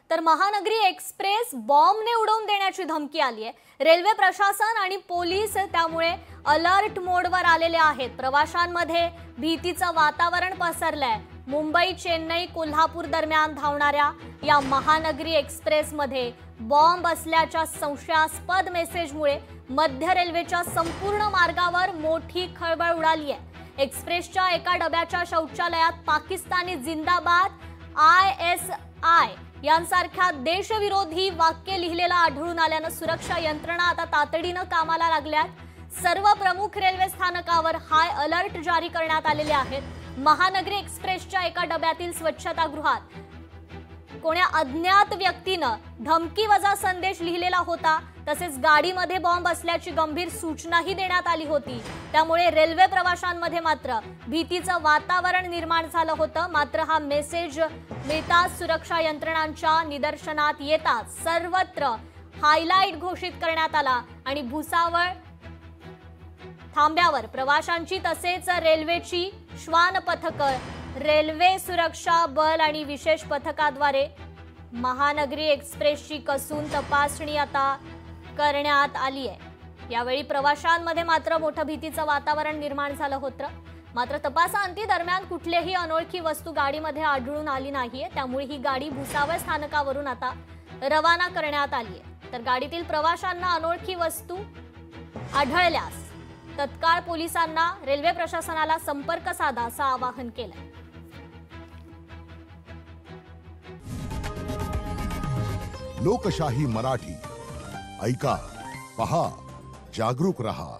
तर महानगरी एक्सप्रेस बॉम्बने उडवून देण्याची धमकी आली आहे। रेल्वे प्रशासन आणि पोलीस त्यामुळे अलर्ट मोडवर आलेले आहेत। प्रवाशांमध्ये भीतीचं वातावरण पसरलंय। मुंबई चेन्नई कोल्हापूर दरम्यान धावणाऱ्या या महानगरी एक्सप्रेसमध्ये बॉम्ब असल्याच्या संशयास्पद मेसेजमुळे मध्य रेल्वेच्या संपूर्ण मार्गावर मोठी खळबळ उडाली आहे। एक्सप्रेसच्या एका डब्याच्या शौचालयात पाकिस्तानी जिंदाबाद, ISI यांसारख्या देशविरोधी वाक्य लिहिलेलं आढळून आल्यानं सुरक्षा यंत्रणा आता तातडीनं कामाला लागल्यात। सर्व प्रमुख रेल्वे स्थानकावर हाय अलर्ट जारी करण्यात आलेले आहेत। महानगरी एक्सप्रेसच्या एका डब्यातील स्वच्छतागृहात कोण्या अज्ञात व्यक्तीनं धमकीवजा संदेश लिहिलेला होता। तसेच गाडीमध्ये बॉम्ब असल्याची गंभीर सूचनाही देण्यात आली होती। त्यामुळे रेल्वे प्रवाशांमध्ये मात्र भीतीचं वातावरण निर्माण झालं होतं। मात्र हा मेसेज मिळताच सुरक्षा यंत्रणांच्या निदर्शनात येताच सर्वत्र हायलाइट घोषित करण्यात आला आणि भुसावळ थांब्यावर प्रवाशांची तसेच रेल्वेची श्वान पथकं, रेल्वे सुरक्षा बल आणि विशेष पथकाद्वारे महानगरी एक्सप्रेसची कसून तपासणी आता करण्यात आली आहे। यावेळी प्रवाशांमध्ये मात्र मोठं भीतीचं वातावरण निर्माण झालं होतं। मात्र तपासाअंती दरम्यान कुठलीही अनोळखी वस्तू गाडीमध्ये आढळून आली नाहीये। त्यामुळे ही गाडी भुसावळ स्थानकावरून आता रवाना करण्यात आली आहे। तर गाडीतील प्रवाशांना अनोळखी वस्तू आढळल्यास तत्काळ पोलिसांना, रेल्वे प्रशासनाला संपर्क साधा असं आवाहन केलंय। लोकशाही मराठी ऐका, पहा, जागरूक रहा।